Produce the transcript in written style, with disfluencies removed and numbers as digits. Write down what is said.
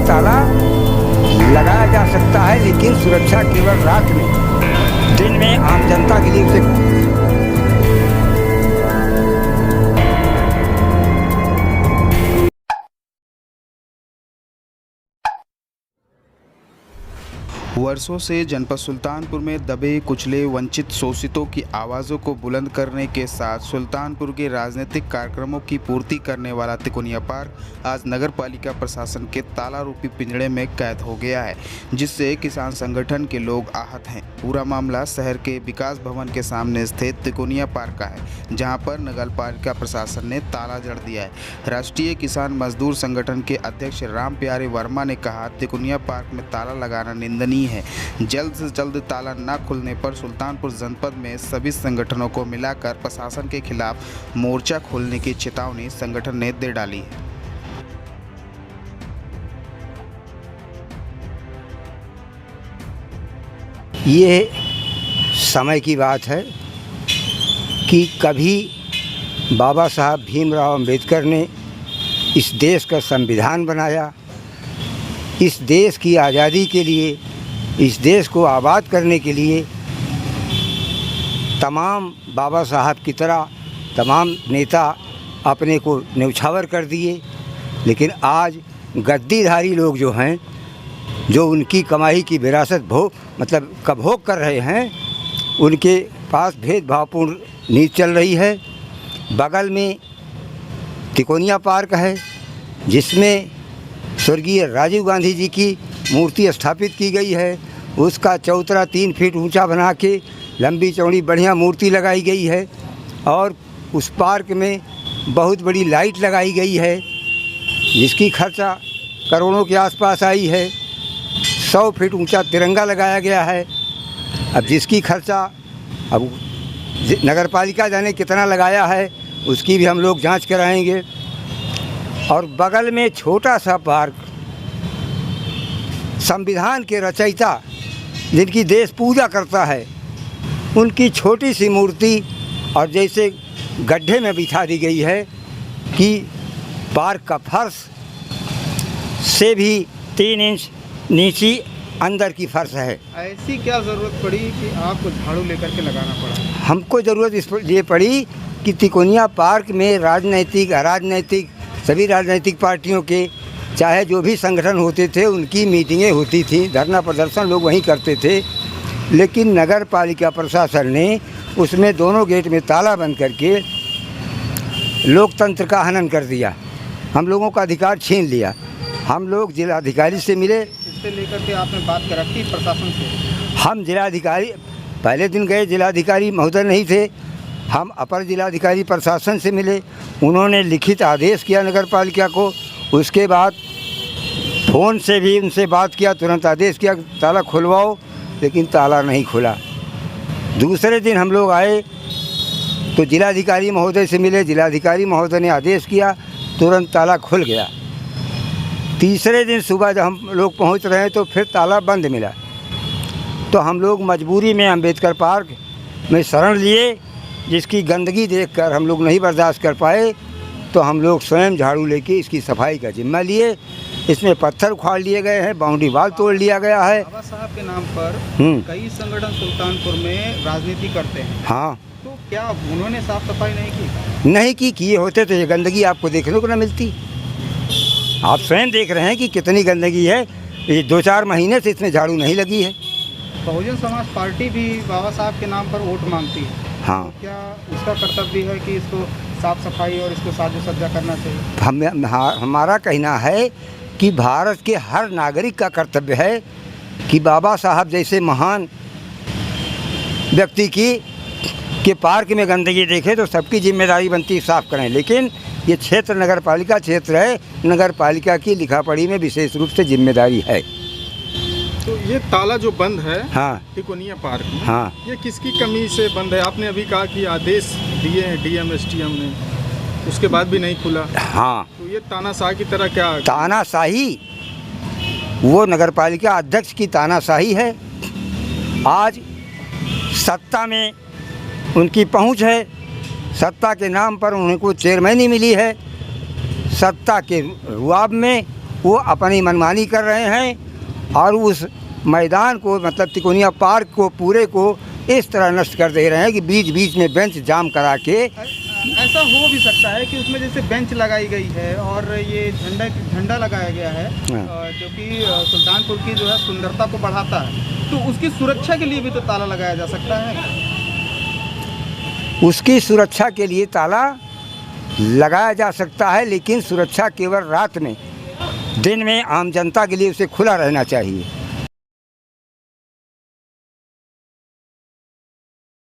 ताला लगाया जा सकता है, लेकिन सुरक्षा केवल रात में, दिन में आम जनता के लिए उसे वर्षों से जनपद सुल्तानपुर में दबे कुचले वंचित शोषितों की आवाज़ों को बुलंद करने के साथ सुल्तानपुर के राजनीतिक कार्यक्रमों की पूर्ति करने वाला तिकोनिया पार्क आज नगर पालिका प्रशासन के ताला रूपी पिंजड़े में कैद हो गया है, जिससे किसान संगठन के लोग आहत हैं। पूरा मामला शहर के विकास भवन के सामने स्थित तिकोनिया पार्क का है, जहां पर नगर पालिका प्रशासन ने ताला जड़ दिया है। राष्ट्रीय किसान मजदूर संगठन के अध्यक्ष राम प्यारे वर्मा ने कहा, तिकोनिया पार्क में ताला लगाना निंदनीय है। जल्द से जल्द ताला न खुलने पर सुल्तानपुर जनपद में सभी संगठनों को मिलाकर प्रशासन के खिलाफ मोर्चा खोलने की चेतावनी संगठन ने दे डाली है। ये समय की बात है कि कभी बाबा साहब भीमराव अंबेडकर ने इस देश का संविधान बनाया, इस देश की आज़ादी के लिए, इस देश को आबाद करने के लिए तमाम बाबा साहब की तरह तमाम नेता अपने को न्यौछावर कर दिए। लेकिन आज गद्दीधारी लोग जो हैं, जो उनकी कमाई की विरासत भोग कर रहे हैं, उनके पास भेदभावपूर्ण नीति चल रही है। बगल में तिकोनिया पार्क है, जिसमें स्वर्गीय राजीव गांधी जी की मूर्ति स्थापित की गई है। उसका चौतरा 3 फीट ऊंचा बना के लंबी चौड़ी बढ़िया मूर्ति लगाई गई है, और उस पार्क में बहुत बड़ी लाइट लगाई गई है, जिसकी खर्चा करोड़ों के आसपास आई है। 100 फीट ऊंचा तिरंगा लगाया गया है। अब जिसकी खर्चा अब नगर पालिका जाने कितना लगाया है, उसकी भी हम लोग जांच कराएंगे। और बगल में छोटा सा पार्क, संविधान के रचयिता जिनकी देश पूजा करता है, उनकी छोटी सी मूर्ति और जैसे गड्ढे में बिठा दी गई है कि पार्क का फर्श से भी 3 इंच नीचे अंदर की फर्श है। ऐसी क्या ज़रूरत पड़ी कि आपको झाड़ू लेकर के लगाना पड़ा? हमको ज़रूरत ये पड़ी कि तिकोनिया पार्क में राजनीतिक अराजनीतिक सभी राजनीतिक पार्टियों के, चाहे जो भी संगठन होते थे, उनकी मीटिंगें होती थी, धरना प्रदर्शन लोग वहीं करते थे। लेकिन नगर पालिका प्रशासन ने उसमें दोनों गेट में ताला बंद करके लोकतंत्र का हनन कर दिया, हम लोगों का अधिकार छीन लिया। हम लोग जिलाधिकारी से मिले। इससे लेकर के आपने बात कर रखी प्रशासन से? हम जिलाधिकारी पहले दिन गए, जिलाधिकारी महोदय नहीं थे, हम अपर जिलाधिकारी प्रशासन से मिले। उन्होंने लिखित आदेश किया नगर पालिका को। उसके बाद फ़ोन से भी उनसे बात किया, तुरंत आदेश किया ताला खुलवाओ, लेकिन ताला नहीं खुला। दूसरे दिन हम लोग आए तो जिलाधिकारी महोदय से मिले। जिलाधिकारी महोदय ने आदेश किया, तुरंत ताला खुल गया। तीसरे दिन सुबह जब हम लोग पहुंच रहे हैं तो फिर ताला बंद मिला। तो हम लोग मजबूरी में अंबेडकर पार्क में शरण लिए, जिसकी गंदगी देखकर हम लोग नहीं बर्दाश्त कर पाए, तो हम लोग स्वयं झाड़ू लेके इसकी सफाई का जिम्मा लिए। इसमें पत्थर उखाड़ लिए गए हैं, बाउंड्री वाल तोड़ लिया गया है। बाबा साहब के नाम पर कई संगठन सुल्तानपुर में राजनीति करते हैं। हाँ, तो क्या उन्होंने साफ सफाई नहीं की? नहीं की। किए होते तो ये गंदगी आपको देखने को न मिलती। आप स्वयं देख रहे हैं कि कितनी गंदगी है। ये 2-4 महीने से इसमें झाड़ू नहीं लगी है। बहुजन समाज पार्टी भी बाबा साहब के नाम पर वोट मांगती है। हाँ, तो क्या उसका कर्तव्य है कि इसको साफ सफाई और इसको साजो सज्जा करना चाहिए? हमारा कहना है कि भारत के हर नागरिक का कर्तव्य है कि बाबा साहब जैसे महान व्यक्ति के पार्क में गंदगी देखे तो सबकी जिम्मेदारी बनती है साफ़ करें। लेकिन ये क्षेत्र नगर पालिका क्षेत्र है, नगर पालिका की लिखा पढ़ी में विशेष रूप से जिम्मेदारी है। तो ये ताला जो बंद है, हाँ, तिकोनिया पार्क में, हाँ, ये किसकी कमी से बंद है? आपने अभी कहा कि आदेश दिए हैं डीएम एसडीएम ने, उसके बाद भी नहीं खुला। हाँ, तो ये तानाशाही की तरह क्या? तानाशाही वो नगर पालिका अध्यक्ष की तानाशाही है। आज सत्ता में उनकी पहुंच है, सत्ता के नाम पर उनको चेयरमैनी मिली है, सत्ता के रुआब में वो अपनी मनमानी कर रहे हैं और उस मैदान को मतलब तिकोनिया पार्क को पूरे को इस तरह नष्ट कर दे रहे हैं कि बीच बीच में बेंच जाम करा के। ऐसा हो भी सकता है कि उसमें जैसे बेंच लगाई गई है और ये झंडा लगाया गया है जो कि सुल्तानपुर की जो है सुंदरता को बढ़ाता है, तो उसकी सुरक्षा के लिए भी तो ताला लगाया जा सकता है। उसकी सुरक्षा के लिए ताला लगाया जा सकता है, लेकिन सुरक्षा केवल रात में, दिन में आम जनता के लिए उसे खुला रहना चाहिए।